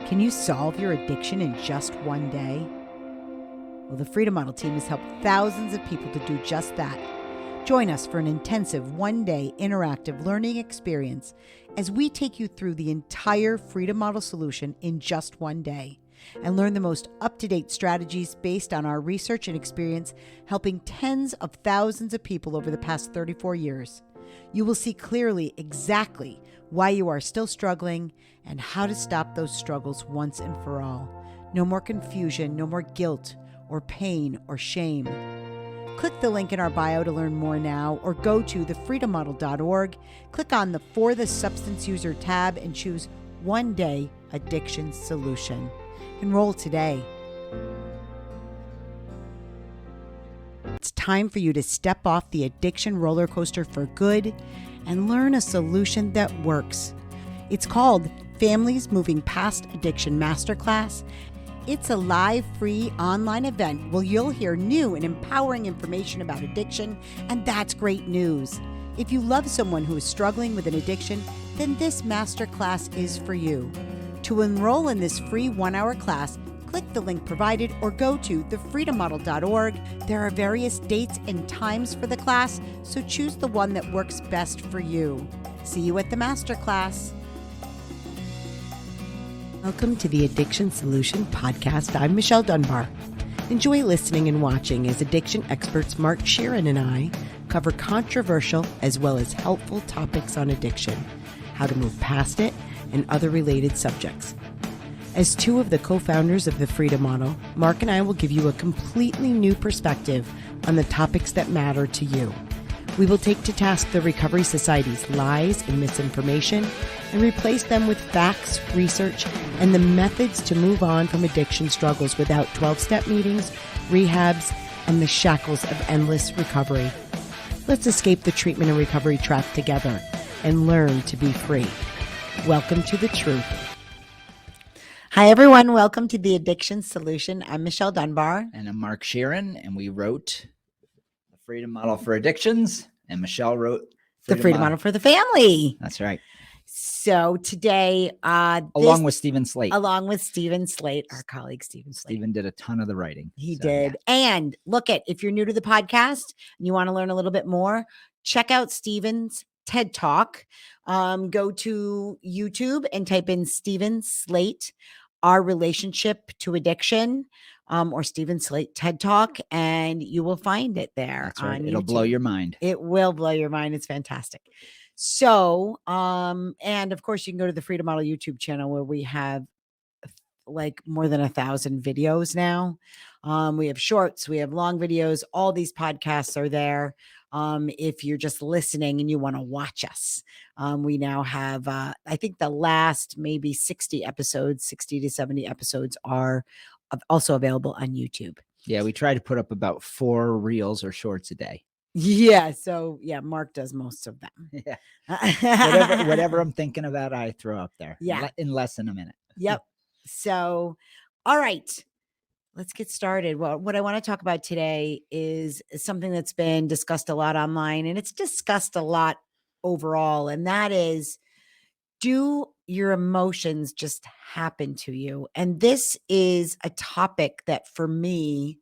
Can you solve your addiction in just one day? Well, the Freedom Model team has helped thousands of people to do just that. Join us for an intensive one-day interactive learning experience as we take you through the entire Freedom Model solution in just one day and learn the most up-to-date strategies based on our research and experience helping tens of thousands of people over the past 34 years. You will see clearly exactly why you are still struggling and how to stop those struggles once and for all. No more confusion, no more guilt or pain or shame. Click the link in our bio to learn more now, or go to thefreedommodel.org, click on the For the Substance User tab and choose One Day Addiction Solution. Enroll today. It's time for you to step off the addiction roller coaster for good and learn a solution that works. It's called Families Moving Past Addiction Masterclass. It's a live, free online event where you'll hear new and empowering information about addiction, and that's great news. If you love someone who is struggling with an addiction, then this masterclass is for you. To enroll in this free 1-hour class, click the link provided or go to thefreedommodel.org. There are various dates and times for the class, so choose the one that works best for you. See you at the masterclass. Welcome to the Addiction Solution Podcast. I'm Michelle Dunbar. Enjoy listening and watching as addiction experts Mark Sheeran and I cover controversial as well as helpful topics on addiction, how to move past it, and other related subjects. As two of the co-founders of the Freedom Model, Mark and I will give you a completely new perspective on the topics that matter to you. We will take to task the Recovery Society's lies and misinformation and replace them with facts, research, and the methods to move on from addiction struggles without 12-step meetings, rehabs, and the shackles of endless recovery. Let's escape the treatment and recovery trap together and learn to be free. Welcome to the truth. Hi, everyone. Welcome to the Addiction Solution. I'm Michelle Dunbar. And I'm Mark Sheeran, and we wrote The Freedom Model for Addictions, and Michelle wrote The Freedom Model for the Family. That's right. So today, along with Stephen Slate. Along with Stephen Slate, our colleague Stephen Slate. Stephen did a ton of the writing. He did. Yeah. And look if you're new to the podcast and you want to learn a little bit more, check out Stephen's TED Talk. Go to YouTube and type in Stephen Slate, Our Relationship to Addiction, or Stephen Slate TED Talk, and you will find it there. That's right. On It'll YouTube. blow your mind. It will blow your mind. It's fantastic. So, and of course you can go to the Freedom Model YouTube channel where we have like more than 1,000 videos now. We have shorts, we have long videos. All these podcasts are there. If you're just listening and you want to watch us, we now have, I think the last maybe 60 to 70 episodes are also available on YouTube. Yeah. We try to put up about 4 reels or shorts a day. Yeah. So yeah, Mark does most of them. Yeah. whatever I'm thinking about, I throw up there. Yeah. In less than a minute. Yep. So, all right, let's get started. Well, what I want to talk about today is something that's been discussed a lot online, and it's discussed a lot overall. And that is, do your emotions just happen to you? And this is a topic that for me,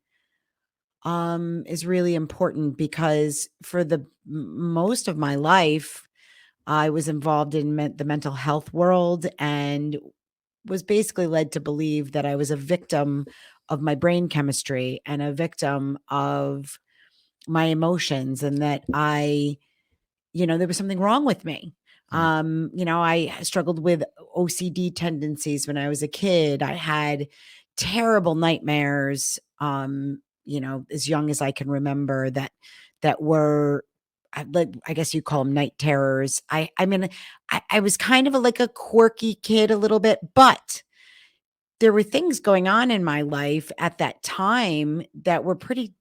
is really important because for the most of my life, I was involved in the mental health world and was basically led to believe that I was a victim of my brain chemistry and a victim of my emotions, and that there was something wrong with me. I struggled with OCD tendencies when I was a kid. I had terrible nightmares, as young as I can remember that were, I guess you call them night terrors. I was kind of like a quirky kid a little bit, but there were things going on in my life at that time that were pretty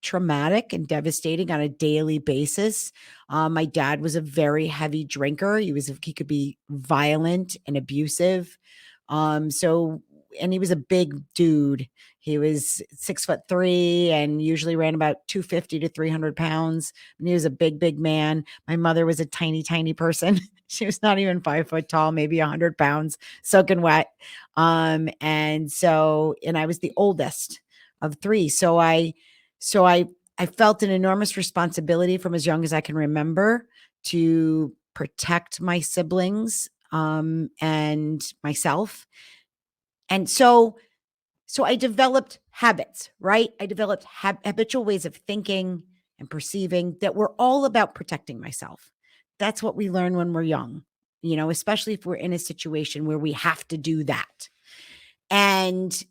traumatic and devastating on a daily basis. My dad was a very heavy drinker. He could be violent and abusive. So and he was a big dude. He was 6'3" and usually ran about 250 to 300 pounds. And he was a big, big man. My mother was a tiny, tiny person. She was not even 5 foot tall, maybe 100 pounds, soaking wet. And I was the oldest of three. So I felt an enormous responsibility from as young as I can remember to protect my siblings, and myself. And so I developed habits, right? I developed habitual ways of thinking and perceiving that were all about protecting myself. That's what we learn when we're young, especially if we're in a situation where we have to do that. And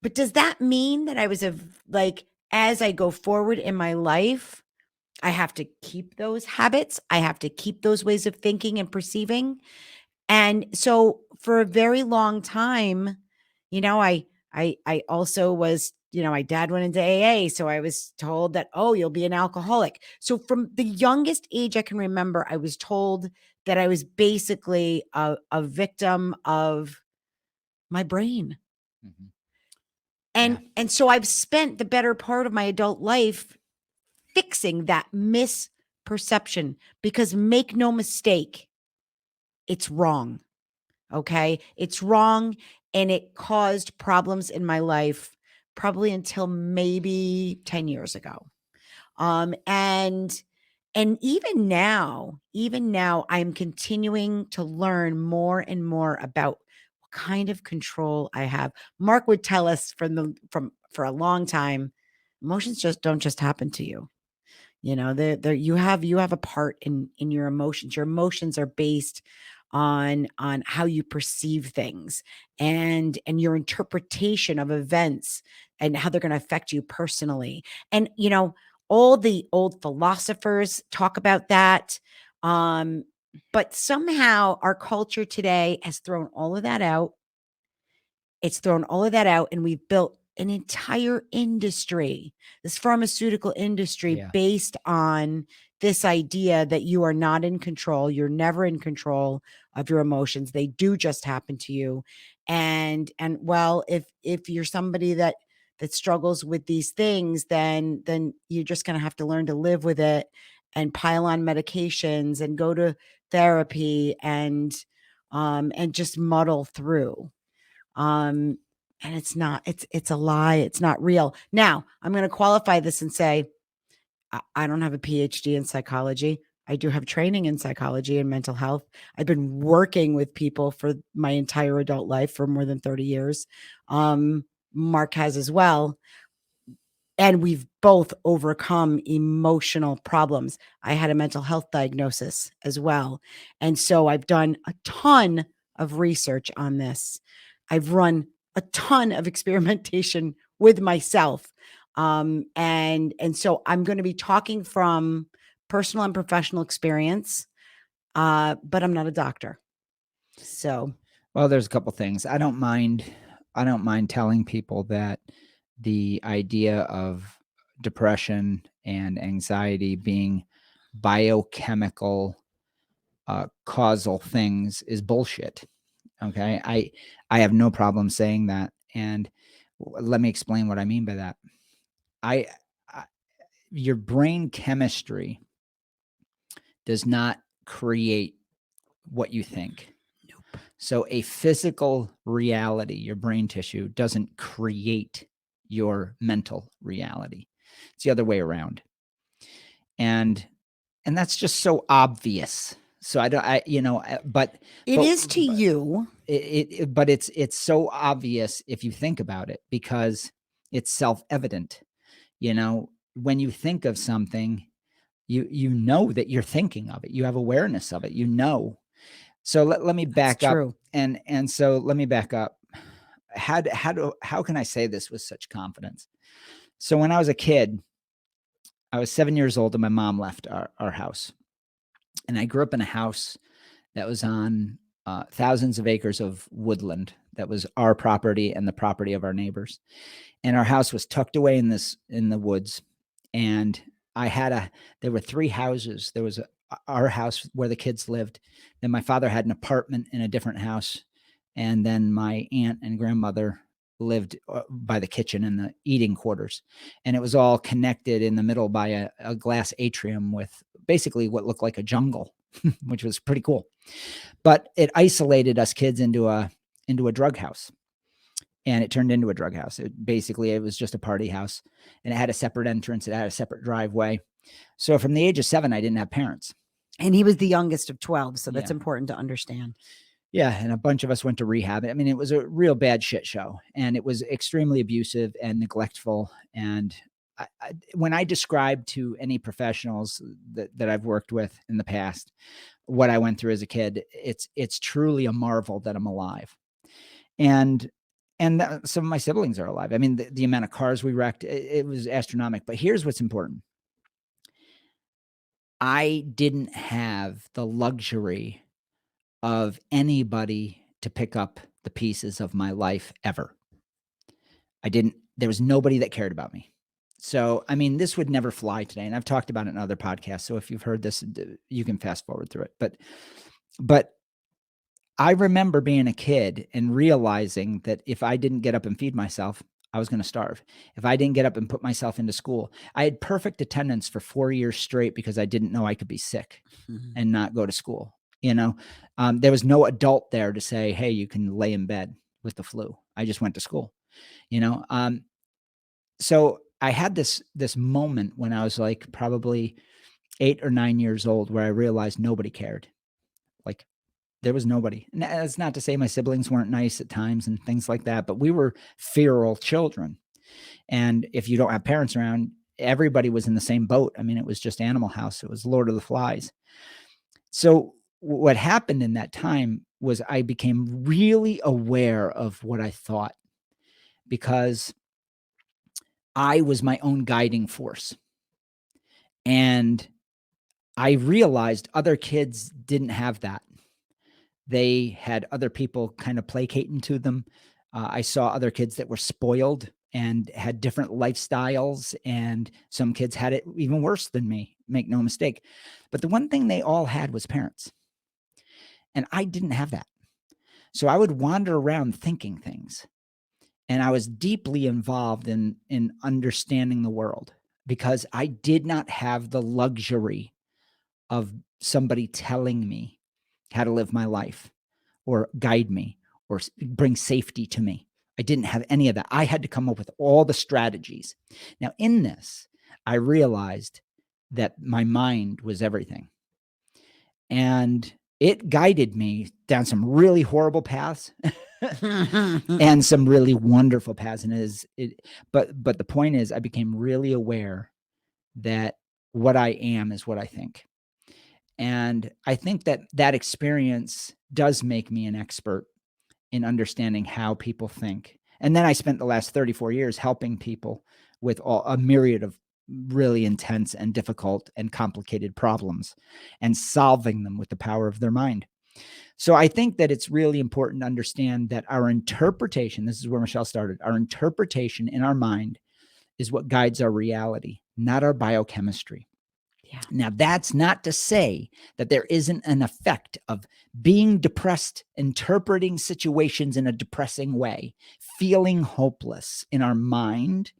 but does that mean that as I go forward in my life, I have to keep those habits? I have to keep those ways of thinking and perceiving? And so for a very long time, I also was, my dad went into AA. So I was told that, oh, you'll be an alcoholic. So from the youngest age I can remember, I was told that I was basically a victim of my brain. Mhm. And so I've spent the better part of my adult life fixing that misperception, because make no mistake, it's wrong. Okay. It's wrong. And it caused problems in my life probably until maybe 10 years ago. And even now, I'm continuing to learn more and more about what kind of control I have. Mark would tell us for a long time, emotions don't just happen to you. You have a part in your emotions. Your emotions are based on how you perceive things, and your interpretation of events, and how they're going to affect you personally. And all the old philosophers talk about that. Um, but somehow our culture today has thrown all of that out. It's thrown all of that out, and we've built an entire industry, this pharmaceutical industry, Yeah. based on this idea that you are not in control. You're never in control of your emotions. They do just happen to you. And well, if you're somebody that struggles with these things, then you're just going to have to learn to live with it, and pile on medications, and go to therapy, and just muddle through. um and it's a lie. It's not real. Now I'm going to qualify this and say, I don't have a PhD in psychology. I do have training in psychology and mental health. I've been working with people for my entire adult life for more than 30 years. Mark has as well. And we've both overcome emotional problems. I had a mental health diagnosis as well. And so I've done a ton of research on this. I've run a ton of experimentation with myself. And so I'm going to be talking from personal and professional experience, but I'm not a doctor. So Well, there's a couple things. I don't mind telling people that the idea of depression and anxiety being biochemical causal things is bullshit. Okay? I have no problem saying that, and let me explain what I mean by that. I, I Your brain chemistry does not create what you think. nope. So a physical reality, your brain tissue, doesn't create your mental reality. It's the other way around. And that's just so obvious. So I don't I you know, It but is to you. but it's so obvious if you think about it, because it's self-evident. When you think of something, you know that you're thinking of it. You have awareness of it, So let me That's back up, true. and so let me back up. How can I say this with such confidence? So when I was a kid, I was 7 years old and my mom left our house. And I grew up in a house that was on thousands of acres of woodland. That was our property and the property of our neighbors. And our house was tucked away in the woods. And there were three houses. There was our house where the kids lived. Then my father had an apartment in a different house And then my aunt and grandmother lived by the kitchen and the eating quarters. And it was all connected in the middle by a glass atrium with basically what looked like a jungle, which was pretty cool. But it isolated us kids into a drug house. And it turned into a drug house. It was just a party house, and it had a separate entrance. It had a separate driveway. So from the age of 7, I didn't have parents. And he was the youngest of 12. So that's Yeah. important to understand. Yeah. And a bunch of us went to rehab. I mean, it was a real bad shit show, and it was extremely abusive and neglectful. And when I describe to any professionals that I've worked with in the past what I went through as a kid, it's truly a marvel that I'm alive. And some of my siblings are alive. I mean, the amount of cars we wrecked, it was astronomical. But here's what's important. I didn't have the luxury of anybody to pick up the pieces of my life ever. There was nobody that cared about me. So, I mean, this would never fly today. And I've talked about it in other podcasts. So if you've heard this, you can fast forward through it. But I remember being a kid and realizing that if I didn't get up and feed myself, I was going to starve. If I didn't get up and put myself into school, I had perfect attendance for 4 years straight because I didn't know I could be sick and not go to school. There was no adult there to say, hey, you can lay in bed with the flu. I just went to school, so I had this moment when I was like probably 8 or 9 years old where I realized nobody cared. Like, there was nobody. And that's not to say my siblings weren't nice at times and things like that, but we were feral children. And if you don't have parents around, everybody was in the same boat. I mean, it was just Animal House. It was Lord of the Flies. So what happened in that time was I became really aware of what I thought, because I was my own guiding force. And I realized other kids didn't have that. They had other people kind of placating to them. I saw other kids that were spoiled and had different lifestyles, and some kids had it even worse than me, make no mistake. But the one thing they all had was parents. And I didn't have that. So I would wander around thinking things. And I was deeply involved in understanding the world because I did not have the luxury of somebody telling me how to live my life or guide me or bring safety to me. I didn't have any of that. I had to come up with all the strategies. Now, in this, I realized that my mind was everything. And it guided me down some really horrible paths and some really wonderful paths. But the point is, I became really aware that what I am is what I think. And I think that experience does make me an expert in understanding how people think. And then I spent the last 34 years helping people with a myriad of really intense and difficult and complicated problems and solving them with the power of their mind. So I think that it's really important to understand that our interpretation, this is where Michelle started, our interpretation in our mind is what guides our reality, not our biochemistry. Yeah. Now, that's not to say that there isn't an effect of being depressed, interpreting situations in a depressing way, feeling hopeless in our mind,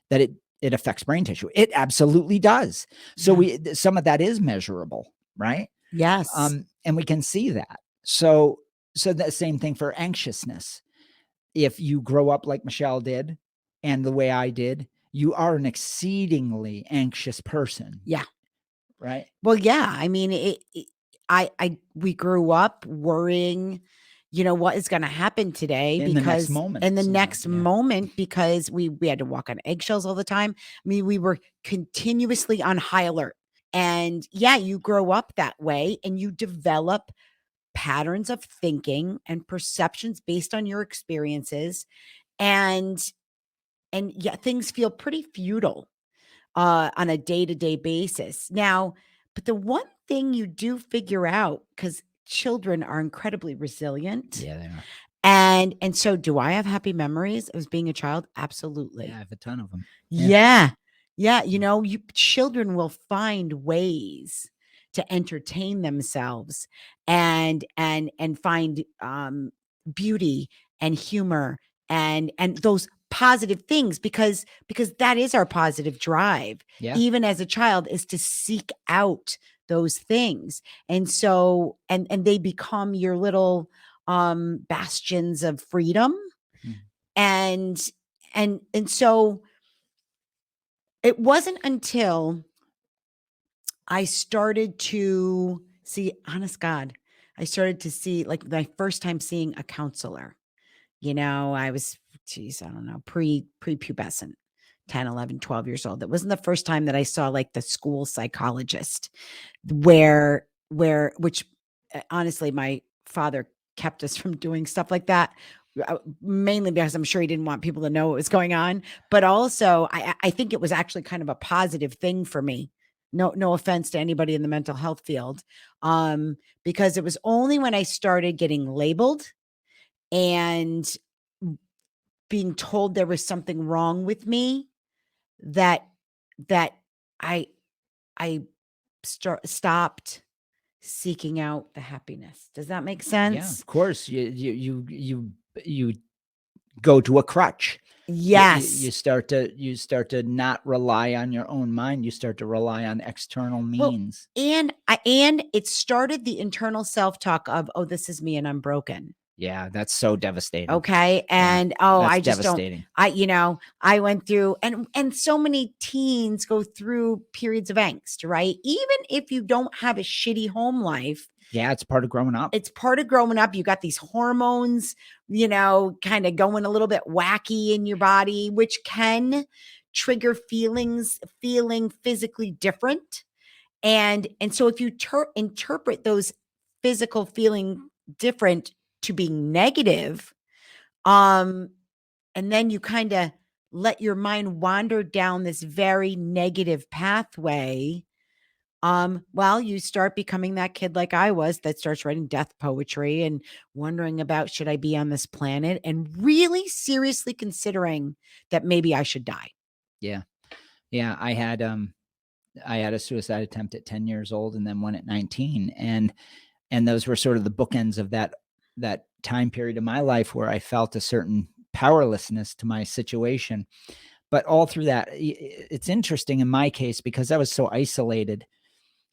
that it affects brain tissue. It absolutely does. So some of that is measurable, right? Yes. And we can see that. So the same thing for anxiousness. If you grow up like Michelle did and the way I did, you are an exceedingly anxious person. Yeah. Right. Well, yeah. I mean, we grew up worrying, what is going to happen today In the next moment. in the next moment, because we had to walk on eggshells all the time. I mean, we were continuously on high alert. And yeah, you grow up that way and you develop patterns of thinking and perceptions based on your experiences. And yeah, things feel pretty futile on a day-to-day basis. Now, but the one thing you do figure out, because children are incredibly resilient. Yeah, they are. And so do I have happy memories of being a child? Absolutely. Yeah, I have a ton of them. Yeah. Yeah. Children will find ways to entertain themselves and find beauty and humor and those positive things, because that is our positive drive, Yeah. even as a child, is to seek out those things. And so and they become your little bastions of freedom. Mm. And so it wasn't until I started to see, honest God, I started to see, like, my first time seeing a counselor. I was, geez, I don't know, prepubescent, 10, 11, 12 years old. That wasn't the first time that I saw, like, the school psychologist, which honestly, my father kept us from doing stuff like that. Mainly because I'm sure he didn't want people to know what was going on, but also I think it was actually kind of a positive thing for me. No offense to anybody in the mental health field, because it was only when I started getting labeled and being told there was something wrong with me that that I I stopped seeking out the happiness. Does that make Yeah, sense? of course. You go to a crutch. You Yes. start to not rely on your own mind. You start to rely on external Well, means. and it started the internal self-talk of, "Oh, this is me and I'm broken." Yeah, that's so devastating. Okay. Yeah, And, "Oh, that's I just don't." devastating. I went through, and so many teens go through periods of angst, right? Even if you don't have a shitty home life, Yeah, it's part of growing up. it's part of growing up. You got these hormones, kind of going a little bit wacky in your body, which can trigger feeling physically different. And so if you interpret those physical feeling different to being negative, um, and then you kind of let your mind wander down this very negative pathway, well, you start becoming that kid like I was, that starts writing death poetry and wondering about, should I be on this planet, and really seriously considering that maybe I should die. Yeah. Yeah, I had a suicide attempt at 10 years old and then one at 19, and those were sort of the bookends of that time period of my life where I felt a certain powerlessness to my situation. But all through that, it's interesting in my case because I was so isolated.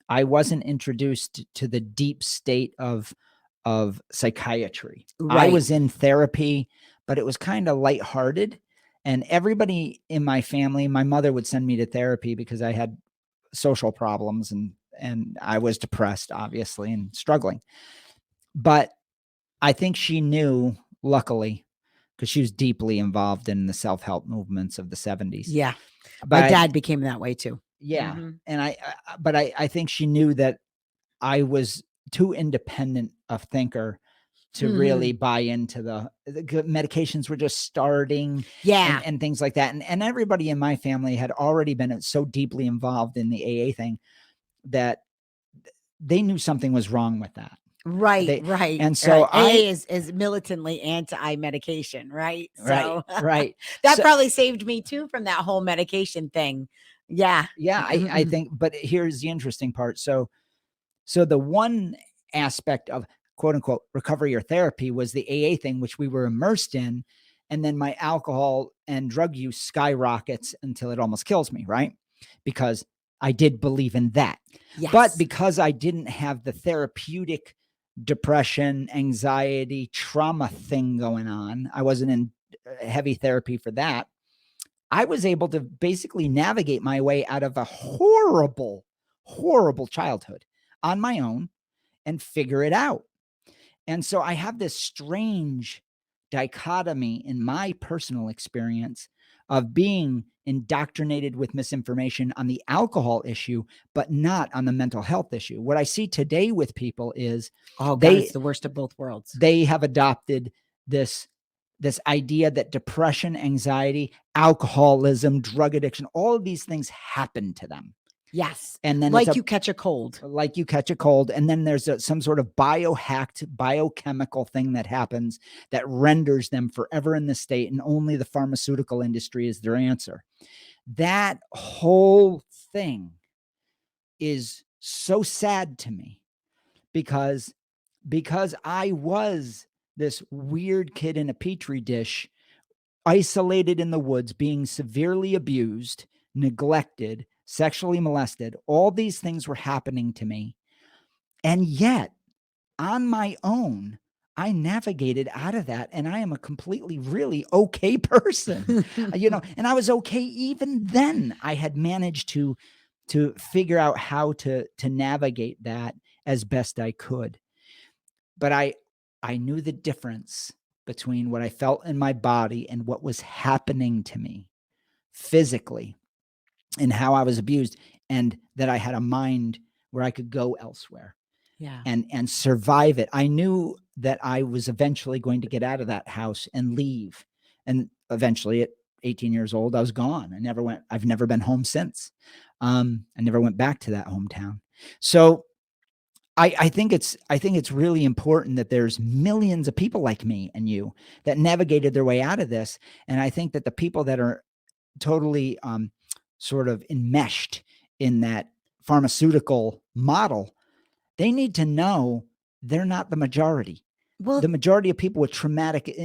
I wasn't introduced to the deep state of psychiatry. I Right. was in therapy, but it was kind of lighthearted. And everybody in my family, my mother would send me to therapy because I had social problems and I was depressed, obviously, and struggling. But I think she knew, luckily, because she was deeply involved in the self-help movements of the 70s. Yeah. But My dad became that way too. yeah, Mhm. and but I think she knew that I was too independent a thinker to really Mhm. buy into the good medications were just starting Yeah. and things like that. And everybody in my family had already been so deeply involved in the AA thing that they knew something was wrong with that. Right, They right, and so right. I AA is militantly anti-medication, right? right, So right. that So probably saved me too from that whole medication thing. Yeah. yeah, I think, but here's the interesting part. So the one aspect of quote unquote recovery or therapy was the AA thing, which we were immersed in. And then my alcohol and drug use skyrockets until it almost kills me, right? Because I did believe in that. But Yes. because I didn't have the therapeutic depression, anxiety, trauma thing going on, I wasn't in heavy therapy for that. I was able to basically navigate my way out of a horrible, horrible childhood on my own and figure it out. And so I have this strange dichotomy in my personal experience of being indoctrinated with misinformation on the alcohol issue, but not on the mental health issue. What I see today with people is Oh God, it's they the worst of both worlds. they have adopted this this idea that depression, anxiety, alcoholism, drug addiction, all of these things happen to them. Yes. And then it's Like a you catch a cold. like you catch a cold, and then there's some sort of biohacked biochemical thing that happens that renders them forever in this state, and only the pharmaceutical industry is their answer. That whole thing is so sad to me because I was this weird kid in a petri dish, isolated in the woods, being severely abused, neglected, sexually molested. All these things were happening to me. And yet, on my own, I navigated out of that, and I am a completely, really okay person. And I was okay even then. I had managed to figure out how to navigate that as best I could. But I knew the difference between what I felt in my body and what was happening to me physically, and how I was abused, and that I had a mind where I could go elsewhere Yeah. and survive it. I knew that I was eventually going to get out of that house and leave. And eventually at 18 years old, I was gone. I've never been home since. I never went back to that hometown. So I think it's really important that there's millions of people like me and you that navigated their way out of this. And I think that the people that are totally sort of enmeshed in that pharmaceutical model, they need to know they're not the majority. Well, The majority of people with traumatic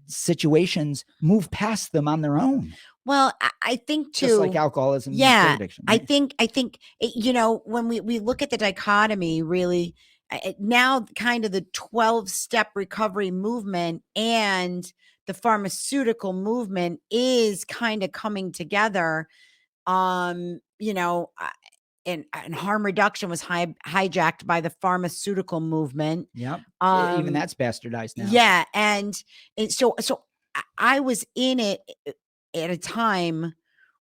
situations move past them on their own, I think just like too. alcoholism and Yeah, drug addiction. I Right? think when we look at the dichotomy, really now kind of the 12-step recovery movement and the pharmaceutical movement is kind of coming together. You know, and harm reduction was hijacked by the pharmaceutical movement. Yep. Even Um, that's bastardized now. yeah, and so I was in it at a time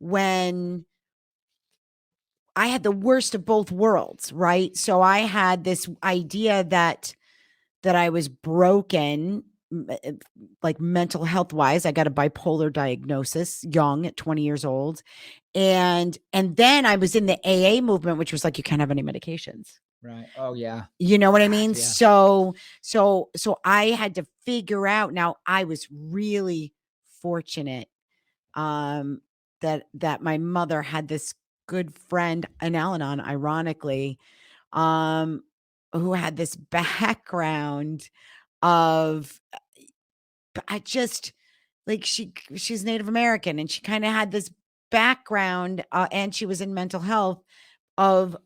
when I had the worst of both worlds, right? So I had this idea that I was broken, like mental health wise. I got a bipolar diagnosis young at 20 years old. And then I was in the AA movement, which was like, you can't have any medications. Right. Oh yeah. You know what I God, mean? yeah. So I had to figure out. Now I was really fortunate that my mother had this good friend in Al-Anon, ironically, um, who had this background of I just like she's Native American and she kind of had this background and she was in mental health of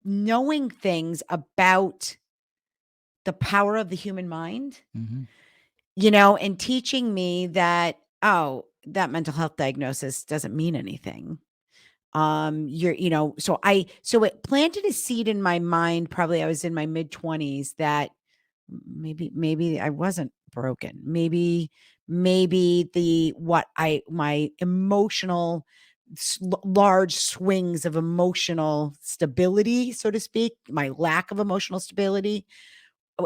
knowing things about the power of the human mind, Mm-hmm. and teaching me that, oh, that mental health diagnosis doesn't mean anything. So it planted a seed in my mind. Probably I was in my mid-20s that maybe I wasn't broken. Maybe my emotional large swings of emotional stability, so to speak, my lack of emotional stability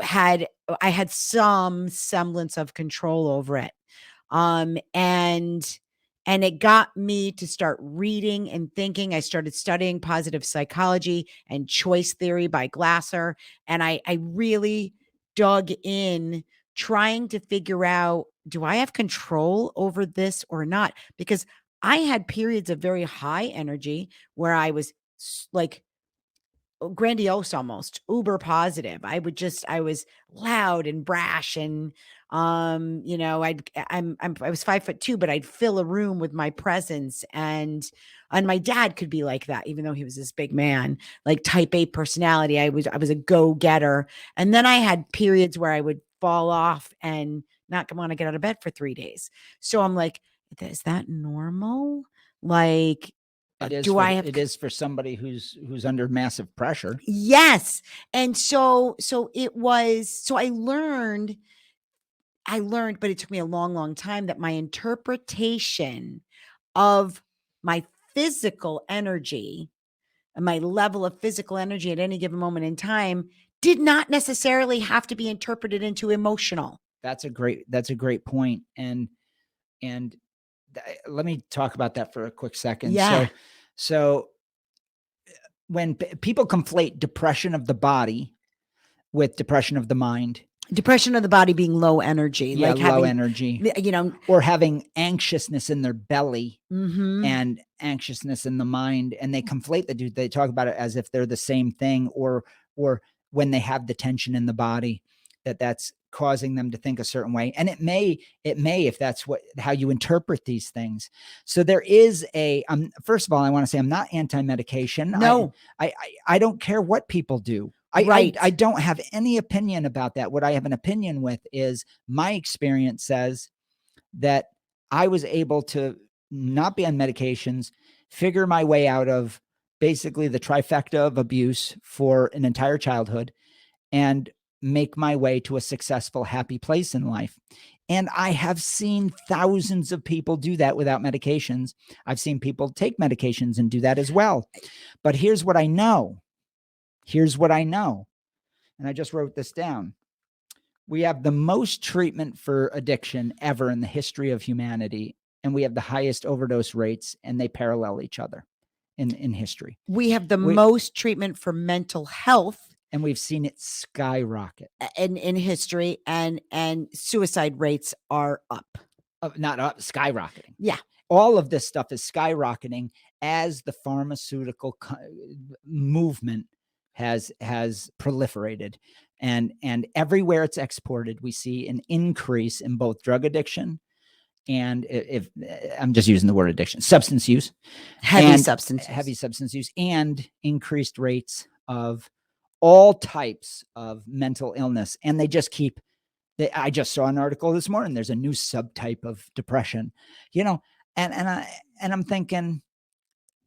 had I had some semblance of control over it. And it got me to start reading and thinking. I started studying positive psychology and choice theory by Glasser. And I really dug in trying to figure out, do I have control over this or not? Because I had periods of very high energy where I was like grandiose, almost uber positive. I was loud and brash and I was 5'2", but I'd fill a room with my presence. And my dad could be like that, even though he was this big man, like type A personality. I was a go-getter. And then I had periods where I would fall off and not want to get out of bed for 3 days. So I'm like, is that normal? Like, do I have It is for somebody who's under massive pressure. Yes. And so I learned, but it took me a long, long time, that my interpretation of my physical energy and my level of physical energy at any given moment in time did not necessarily have to be interpreted into emotional. That's a great point. And let me talk about that for a quick second. Yeah. So when people conflate depression of the body with depression of the mind, Depression of the body being low energy, yeah, like low having, energy, you know, or having anxiousness in their belly mhm. and anxiousness in the mind, and they conflate the two. They talk about it as if they're the same thing, or when they have the tension in the body, that's causing them to think a certain way. And it may, if that's how you interpret these things. So there is first of all, I want to say I'm not anti-medication. No. I don't care what people do. Right. I don't have any opinion about that. What I have an opinion with is my experience says that I was able to not be on medications, figure my way out of basically the trifecta of abuse for an entire childhood, and make my way to a successful, happy place in life. And I have seen thousands of people do that without medications. I've seen people take medications and do that as well. But here's what I know. And I just wrote this down. We have the most treatment for addiction ever in the history of humanity. And we have the highest overdose rates, and they parallel each other in history. We have the most treatment for mental health. And we've seen it skyrocket in history, and suicide rates are up. Not up, skyrocketing. Yeah. All of this stuff is skyrocketing as the pharmaceutical movement has proliferated. And everywhere it's exported, we see an increase in both drug addiction and, if I'm just using the word addiction, substance use, heavy substance use, and increased rates of all types of mental illness. And they just keep, I just saw an article this morning. There's a new subtype of depression, and I'm thinking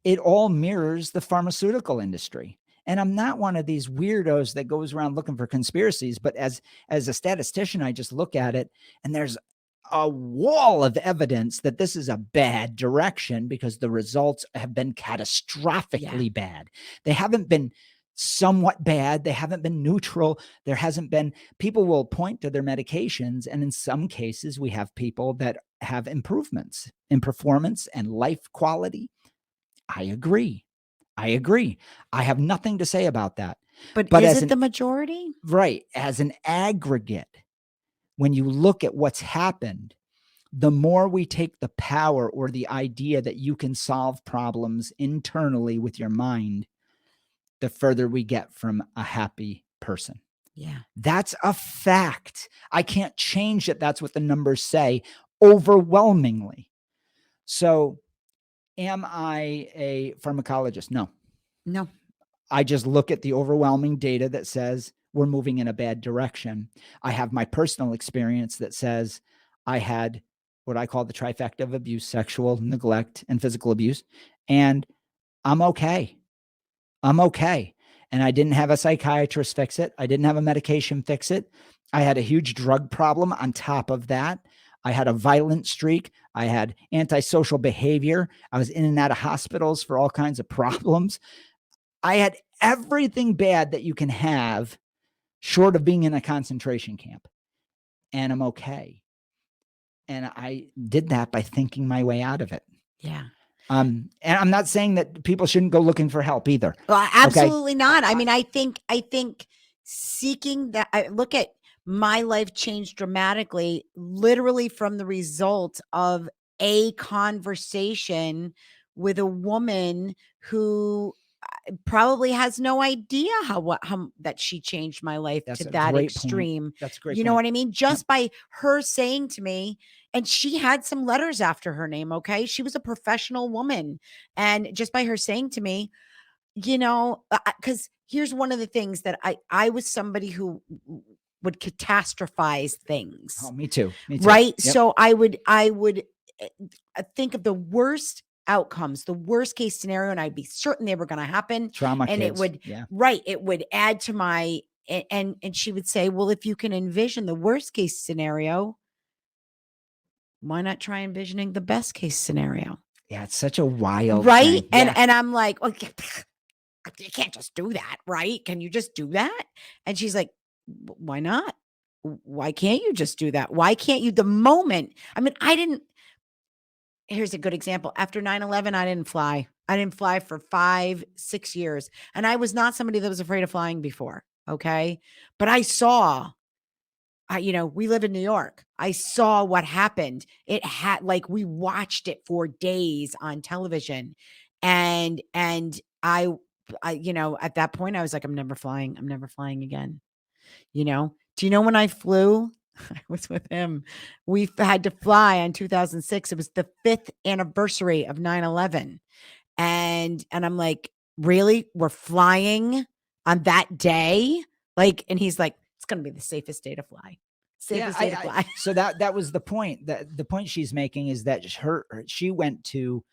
it all mirrors the pharmaceutical industry. And I'm not one of these weirdos that goes around looking for conspiracies, but as a statistician, I just look at it, and there's a wall of evidence that this is a bad direction because the results have been catastrophically bad. They haven't been somewhat bad. They haven't been neutral. There hasn't been, people will point to their medications. And in some cases, we have people that have improvements in performance and life quality. I agree. I have nothing to say about that. But is it the majority? Right. As an aggregate, when you look at what's happened, the more we take the power or the idea that you can solve problems internally with your mind, the further we get from a happy person. Yeah. That's a fact. I can't change it. That's what the numbers say overwhelmingly. So am I a pharmacologist? No. I just look at the overwhelming data that says we're moving in a bad direction. I have my personal experience that says I had what I call the trifecta of abuse: sexual neglect and physical abuse. And I'm okay. And I didn't have a psychiatrist fix it. I didn't have a medication fix it. I had a huge drug problem on top of that. I had a violent streak. I had antisocial behavior. I was in and out of hospitals for all kinds of problems. I had everything bad that you can have short of being in a concentration camp. And I'm okay. And I did that by thinking my way out of it. Yeah. And I'm not saying that people shouldn't go looking for help either. Well, absolutely not. I mean, I think seeking that, I look at my life changed dramatically, literally from the result of a conversation with a woman who probably has no idea how that she changed my life to that extreme. That's great. You know what I mean? Just by her saying to me, and she had some letters after her name. Okay. She was a professional woman. And just by her saying to me, because here's one of the things that I was somebody who would catastrophize things. Oh, me too. Right. Yep. So I would think of the worst outcomes, the worst case scenario, and I'd be certain they were going to happen. Trauma and kids. It would, it would add to my, and she would say, well, if you can envision the worst case scenario, why not try envisioning the best case scenario? Yeah. It's such a wild right. thing. And I'm like, okay, you can't just do that. Right. Can you just do that? And she's like, why not? Why can't you just do that? Why can't you? The moment, I mean, here's a good example. After 9/11, I didn't fly. I didn't fly for 5-6 years. And I was not somebody that was afraid of flying before. Okay. But I saw, we live in New York. I saw what happened. It had, like, we watched it for days on television. And I, at that point I was like, I'm never flying again. Do you know when I flew? I was with him. We had to fly on 2006. It was the 5th anniversary of 9/11. And I'm like, "Really? We're flying on that day?" Like, and he's like, "It's gonna be the safest day to fly. Yeah, Safest day to fly." so that was the point. That the point she's making is that she went to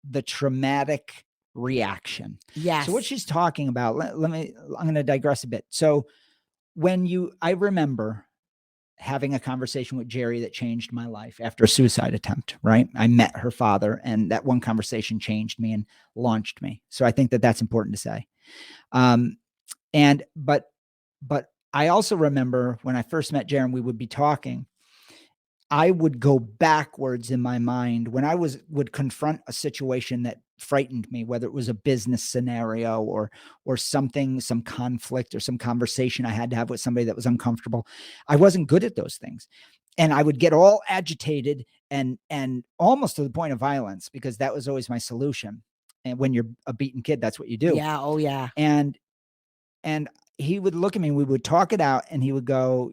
the traumatic reaction. So what Yes. she's talking about, I'm going to digress a bit. So I remember having a conversation with Jerry that changed my life after a suicide attempt, right? I met her father, and that one conversation changed me and launched me. So I think that that's important to say. Um, and but I also remember when I first met Jerry and we would be talking, I would go backwards in my mind when I would confront a situation that frightened me, whether it was a business scenario or something, some conflict or some conversation I had to have with somebody that was uncomfortable. I wasn't good at those things. And I would get all agitated and almost to the point of violence, because that was always my solution. And when you're a beaten kid, that's what you do. Yeah. Oh, yeah. And and he would look at me, we would talk it out, and he would go,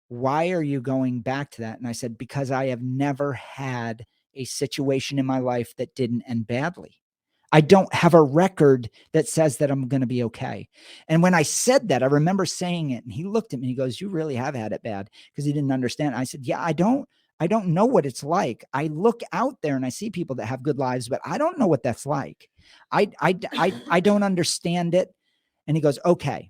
why are you going back to that? And I said, because I have never had a situation in my life that didn't end badly. I don't have a record that says that I'm going to be okay. And when I said that, I remember saying it, and he looked at me, he goes, you really have had it bad, because he didn't understand. I said, yeah, I don't know what it's like. I look out there and I see people that have good lives, but I don't know what that's like. I don't understand it. And he goes, okay,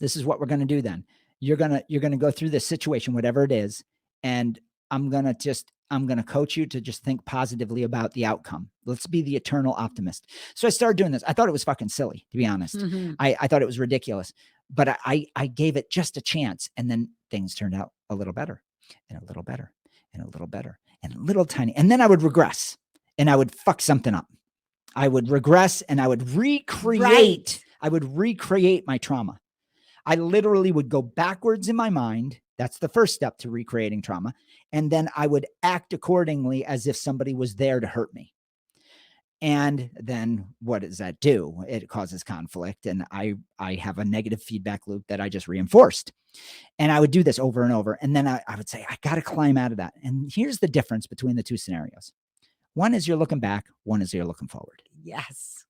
this is what we're going to do then. You're going to go through this situation, whatever it is. And I'm going to coach you to just think positively about the outcome. Let's be the eternal optimist. So I started doing this. I thought it was fucking silly, to be honest. Mhm. I thought it was ridiculous, but I gave it just a chance. And then things turned out a little better and a little better and a little better and a little tiny. And then I would regress and I would fuck something up. I would regress and I would recreate. Right. I would recreate my trauma. I literally would go backwards in my mind. That's the first step to recreating trauma. And then I would act accordingly as if somebody was there to hurt me. And then what does that do? It causes conflict. And I have a negative feedback loop that I just reinforced. And I would do this over and over. And then I would say, I got to climb out of that. And here's the difference between the two scenarios. One is you're looking back. One is you're looking forward. Yes.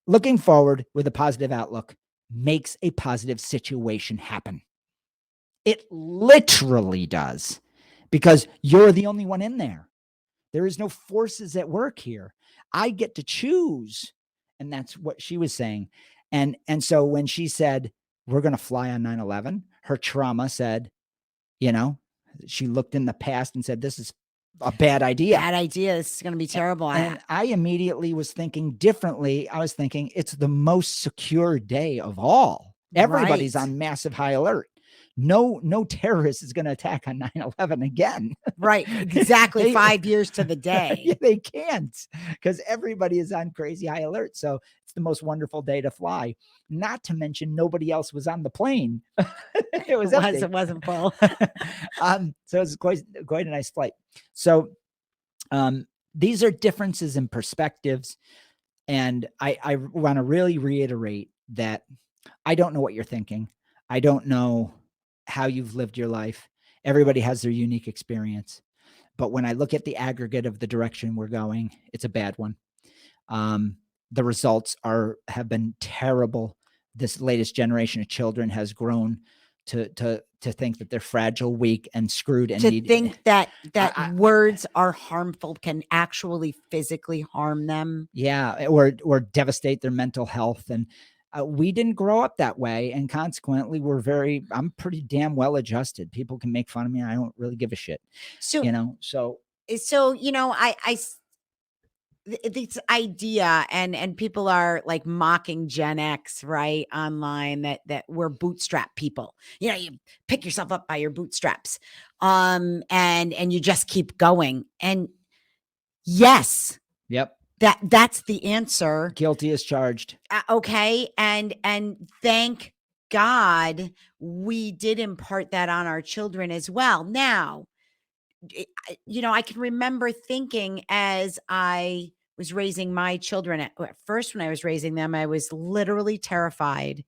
Looking forward with a positive outlook makes a positive situation happen. It literally does, because you're the only one in there. There is no forces at work here. I get to choose. And that's what she was saying. And so when she said, we're going to fly on 9/11, her trauma said, she looked in the past and said, this is a bad idea. Bad idea. This is going to be terrible. And I immediately was thinking differently. I was thinking it's the most secure day of all. Everybody's Right. on massive high alert. No terrorist is going to attack on 9/11 again. Right. Exactly. 5 years to the day. Yeah, they can't, because everybody is on crazy high alert. So it's the most wonderful day to fly. Not to mention nobody else was on the plane. It was empty. It wasn't full. So it was quite a nice flight. So these are differences in perspectives. And I want to really reiterate that I don't know what you're thinking. I don't know how you've lived your life. Everybody has their unique experience. But when I look at the aggregate of the direction we're going, it's a bad one. The results have been terrible. This latest generation of children has grown to think that they're fragile, weak, and screwed, and think that words are harmful, can actually physically harm them. Yeah, or devastate their mental health. And we didn't grow up that way, and consequently, I'm pretty damn well adjusted. People can make fun of me. I don't really give a shit. So So this idea, and people are like mocking Gen X, right, online, that we're bootstrap people. You pick yourself up by your bootstraps, and you just keep going. And yes, yep, that's the answer. Guilty as charged. Okay, and thank God we did impart that on our children as well. Now, I can remember thinking as I was raising my children, at first when I was raising them, I was literally terrified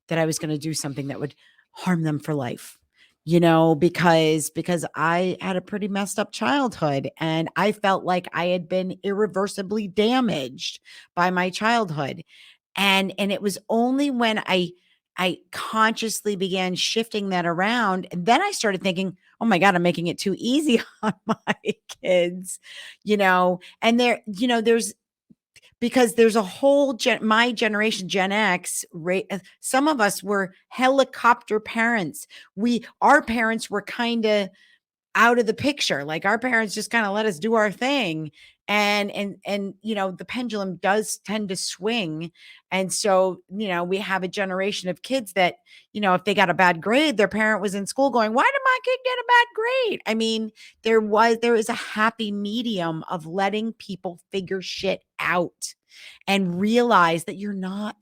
that I was going to do something that would harm them for life. Because I had a pretty messed up childhood and I felt like I had been irreversibly damaged by my childhood. And it was only when I consciously began shifting that around, and then I started thinking, "Oh my god, I'm making it too easy on my kids." And there's because there's a whole my generation, Gen X, some of us were helicopter parents. Our parents were kind of out of the picture. Like our parents just kind of let us do our thing. And the pendulum does tend to swing. And so, we have a generation of kids that, if they got a bad grade, their parent was in school going, "Why did my kid get a bad grade?" I mean, there is a happy medium of letting people figure shit out and realize that not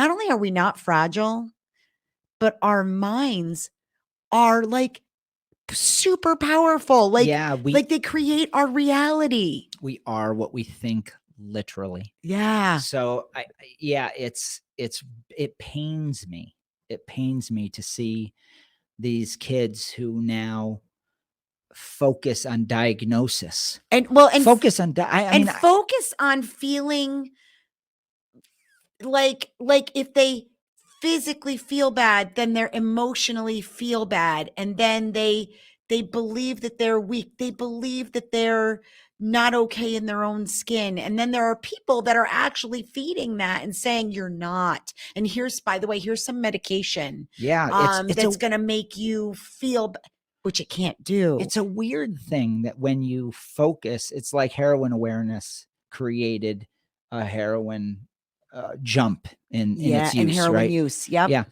only are we not fragile, but our minds are like super powerful. Yeah, Like they create our reality. we are what we think, literally. Yeah. So yeah, it pains me. It pains me to see these kids who now focus on diagnosis. And well, and Focus on I mean, focus on feeling like if they physically feel bad, then they're emotionally feel bad. And then they believe that they're weak. They believe that they're not okay in their own skin. And then there are people that are actually feeding that and saying you're not. And by the way, here's some medication. yeah, That's going to make you feel, which it can't do. it's a weird thing that when you focus, it's like heroin awareness created a heroin jump in its use, and heroin right? use. Yep. Yeah.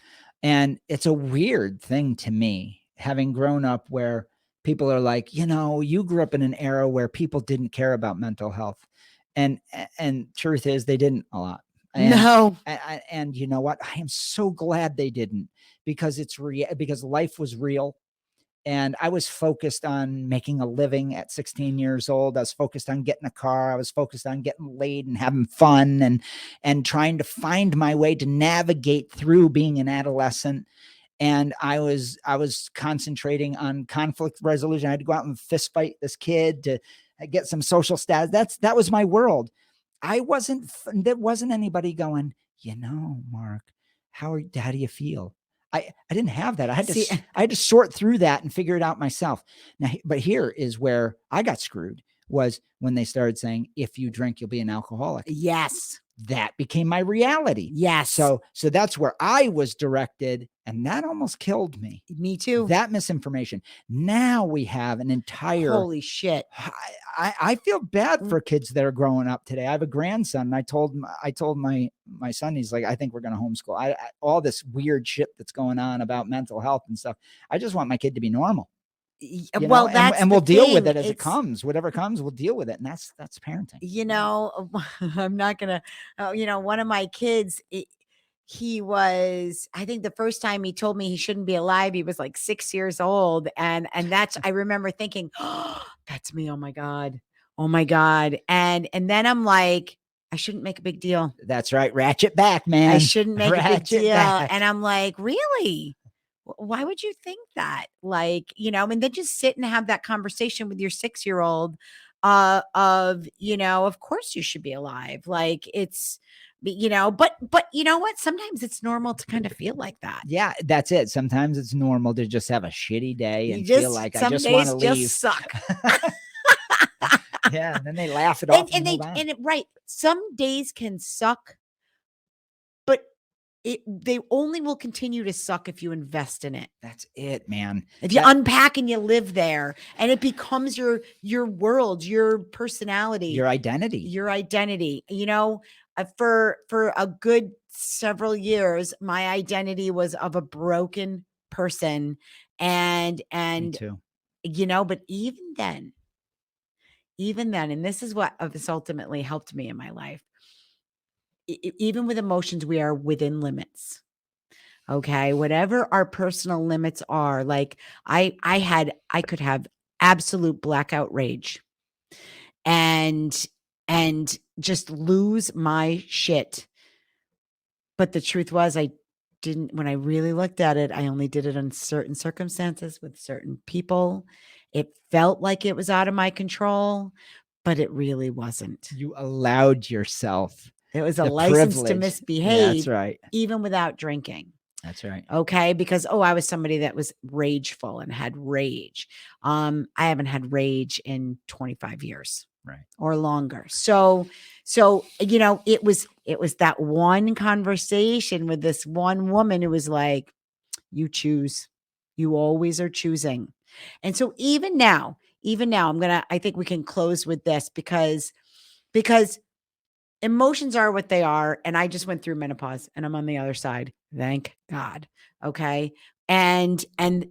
And it's a weird thing to me, having grown up where people are like, you grew up in an era where people didn't care about mental health. And truth is they didn't a lot. And, No. and you know what? I am so glad they didn't, because because life was real. And I was focused on making a living at 16 years old. I was focused on getting a car. I was focused on getting laid and having fun and trying to find my way to navigate through being an adolescent. And I was concentrating on conflict resolution. I had to go out and fist fight this kid to get some social status. That was my world. There wasn't anybody going, Mark, how do you feel? I didn't have that. I had to sort through that and figure it out myself. Now, but here is where I got screwed, was when they started saying, if you drink, you'll be an alcoholic. Yes. That became my reality. Yes. So that's where I was directed, and that almost killed me. Me too. That misinformation. Now we have an entire, holy shit. I feel bad for kids that are growing up today. I have a grandson, and I told my son, he's like, I think we're going to homeschool. All this weird shit that's going on about mental health and stuff. I just want my kid to be normal. Well, and we'll deal with it as it comes. Whatever comes, we'll deal with it. And that's parenting. I'm not going to, one of my kids, he was, I think the first time he told me he shouldn't be alive, he was like 6 years old. And that's, I remember thinking, oh, that's me. Oh my God. Oh my God. And then I'm like, I shouldn't make a big deal. That's right. Ratchet back, man. I shouldn't make a big deal. Back. And I'm like, really? Why would you think that? And then just sit and have that conversation with your 6-year-old of course you should be alive. Like it's, but you know what? Sometimes it's normal to kind of feel like that. Yeah, that's it. Sometimes it's normal to just have a shitty day and feel like I just want to leave. Just suck. Yeah, and then they laugh it off. Right. Some days can suck, but they only will continue to suck if you invest in it. That's it, man. If you unpack and you live there, and it becomes your world, your personality, your identity. For a good several years, my identity was of a broken person, and Me too. But even then, and this is what has ultimately helped me in my life. Even with emotions, we are within limits. Okay. Whatever our personal limits are, like I could have absolute blackout rage and just lose my shit. But the truth was I didn't, when I really looked at it, I only did it in certain circumstances with certain people. It felt like it was out of my control, but it really wasn't. You allowed yourself It was a the license to privilege. Yeah, misbehave, that's right. even without drinking. That's right. Okay. Because, oh, I was somebody that was rageful and had rage. I haven't had rage in 25 years. Right. Or longer. So, it was that one conversation with this one woman who was like, you choose. You always are choosing. And so even now, I think we can close with this because emotions are what they are. And I just went through menopause and I'm on the other side. Thank God. Okay. And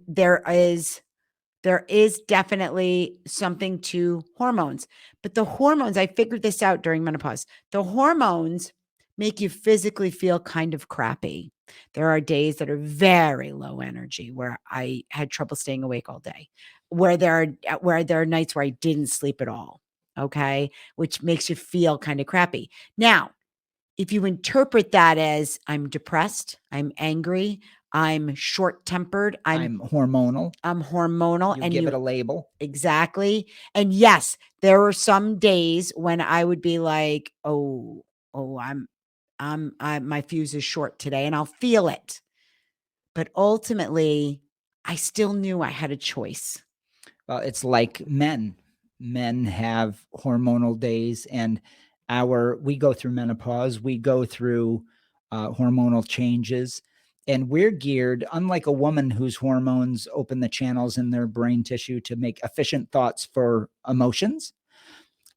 there is definitely something to hormones, but the hormones, I figured this out during menopause. The hormones make you physically feel kind of crappy. There are days that are very low energy where I had trouble staying awake all day, where there are nights where I didn't sleep at all. Okay. Which makes you feel kind of crappy. Now, if you interpret that as I'm depressed, I'm angry, I'm short-tempered, I'm hormonal. I'm hormonal, You and give it a label. exactly. And yes, there were some days when I would be like, "Oh, my fuse is short today," and I'll feel it. But ultimately, I still knew I had a choice. Well, it's like men. Men have hormonal days, and we go through menopause, we go through hormonal changes, and we're geared, unlike a woman whose hormones open the channels in their brain tissue to make efficient thoughts for emotions.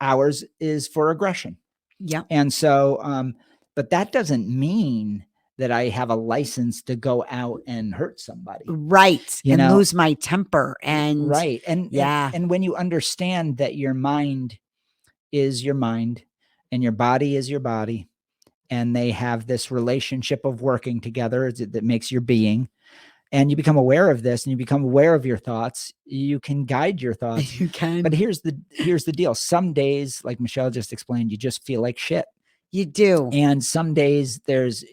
Ours is for aggression. Yeah. And so, but that doesn't mean that I have a license to go out and hurt somebody. Right. You and know? lose my temper. And Right. yeah. And when you understand that your mind is your mind and your body is your body, and they have this relationship of working together that makes your being, and you become aware of this and you become aware of your thoughts, you can guide your thoughts. You can. But here's the deal. Some days, like Michelle just explained, you just feel like shit. You do. And some days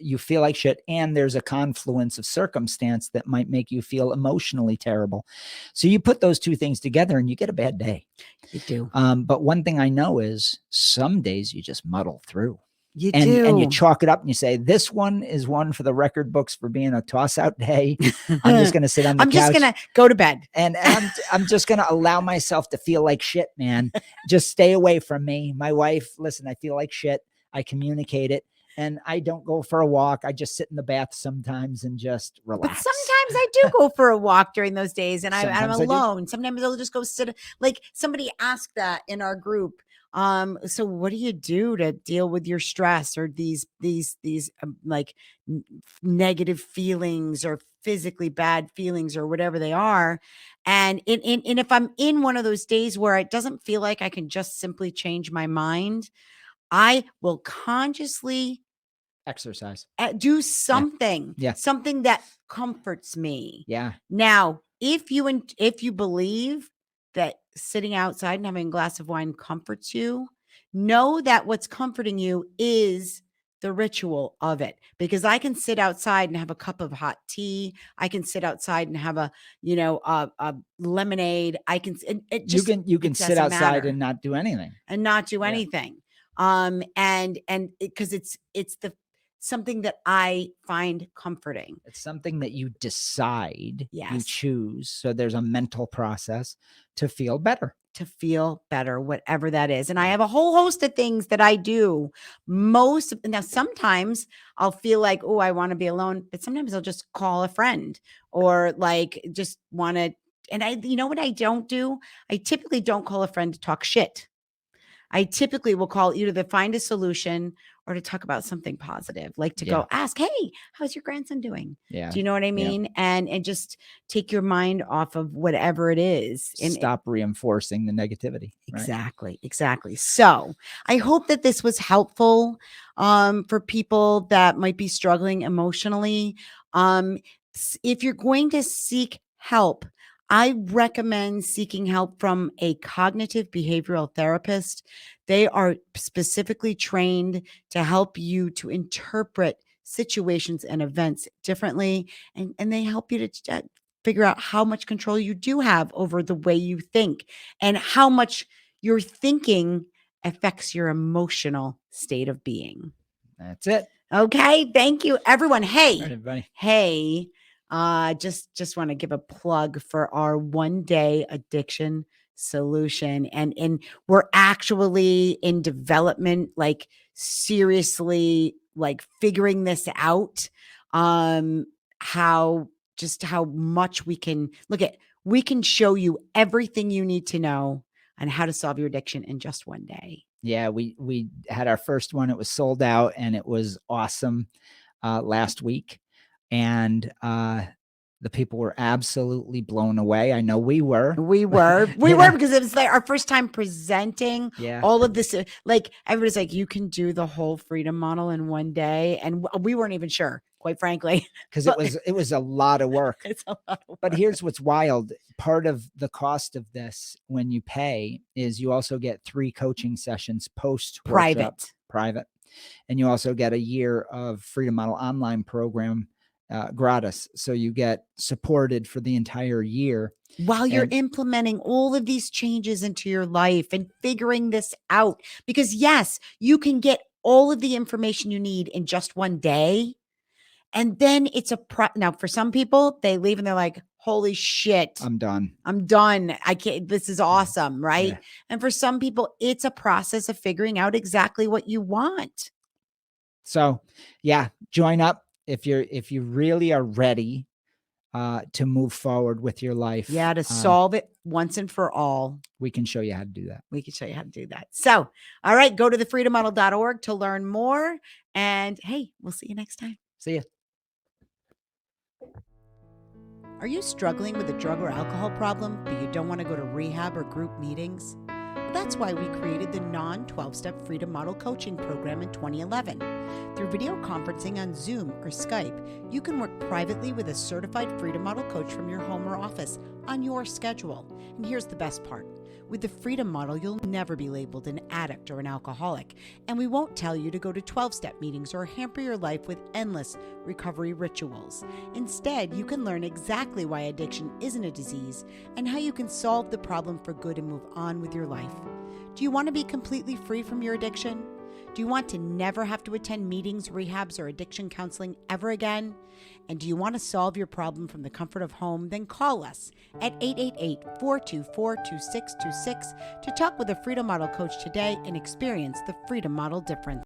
you feel like shit, and there's a confluence of circumstance that might make you feel emotionally terrible. So you put those two things together and you get a bad day. You do. But one thing I know is some days you just muddle through. You And you do. chalk it up and you say, this one is one for the record books for being a toss out day. I'm just going to sit on the I'm couch. just going to go to bed. And I'm just going to allow myself to feel like shit, man. Just stay away from me. My wife, listen, I feel like shit. I communicate it, and I don't go for a walk. I just sit in the bath sometimes and just relax. But sometimes I do go for a walk during those days, and I'm Sometimes I do. alone. Sometimes I'll just go sit. Like somebody asked that in our group. So what do you do to deal with your stress or these like negative feelings or physically bad feelings or whatever they are? And if I'm in one of those days where it doesn't feel like I can just simply change my mind, I will consciously Exercise. do something, Yeah. something that comforts me. Yeah. Now, if you believe that sitting outside and having a glass of wine comforts you, know that what's comforting you is the ritual of it. Because I can sit outside and have a cup of hot tea. I can sit outside and have a lemonade. I can. It just You can it sit doesn't outside matter. and not do anything. And not do Yeah. anything. And because it's the something that I find comforting. It's something that you decide, you Yes. choose. So there's a mental process to feel better. To feel better, whatever that is. And I have a whole host of things that I do. Now, sometimes I'll feel like, oh, I want to be alone, but sometimes I'll just call a friend or like just want to. And you know what I don't do? I typically don't call a friend to talk shit. I typically will call either to find a solution or to talk about something positive, like to go ask, hey, how's your grandson doing? Yeah. Do you know what I mean? And just take your mind off of whatever it is. And stop reinforcing the negativity. Exactly. Exactly. So I hope that this was helpful for people that might be struggling emotionally. If you're going to seek help, I recommend seeking help from a cognitive behavioral therapist. They are specifically trained to help you to interpret situations and events differently, and they help you to figure out how much control you do have over the way you think and how much your thinking affects your emotional state of being. That's it. Okay, thank you, everyone. All right, Hey, everybody. hey, just want to give a plug for our 1-day addiction solution, and we're actually in development, like seriously, like figuring this out. How how much we can we can show you everything you need to know on how to solve your addiction in just 1 day. Yeah, we had our first one. It was sold out, and it was awesome last week, and the people were absolutely blown away. I know we were. We were Yeah. because it was like our first time presenting Yeah. all of this. Like everybody's like, you can do the whole freedom model in 1 day, and we weren't even sure, quite frankly, Because but it was a lot of work. it's a lot of But work. here's what's wild. Part of the cost of this when you pay is you also get 3 coaching sessions post workshop, private. And you also get a year of Freedom Model online program gratis. So you get supported for the entire year. While you're And implementing all of these changes into your life and figuring this out. Because yes, you can get all of the information you need in just 1 day. And then it's now for some people, they leave and they're like, holy shit, I'm done. I'm done. I can't, this is awesome. Right. Yeah. And for some people, it's a process of figuring out exactly what you want. So yeah, join up if you really are ready to move forward with your life. Yeah. To solve it once and for all. We can show you how to do that. We can show you how to do that. So, all right, go to thefreedommodel.org to learn more. And hey, we'll see you next time. See ya. Are you struggling with a drug or alcohol problem, but you don't want to go to rehab or group meetings? Well, that's why we created the non-12-step Freedom Model Coaching Program in 2011. Through video conferencing on Zoom or Skype, you can work privately with a certified Freedom Model coach from your home or office on your schedule. And here's the best part. With the Freedom Model, you'll never be labeled an addict or an alcoholic, and we won't tell you to go to 12-step meetings or hamper your life with endless recovery rituals. Instead, you can learn exactly why addiction isn't a disease and how you can solve the problem for good and move on with your life. Do you want to be completely free from your addiction? Do you want to never have to attend meetings, rehabs, or addiction counseling ever again? And do you want to solve your problem from the comfort of home? Then call us at 888-424-2626 to talk with a Freedom Model coach today and experience the Freedom Model difference.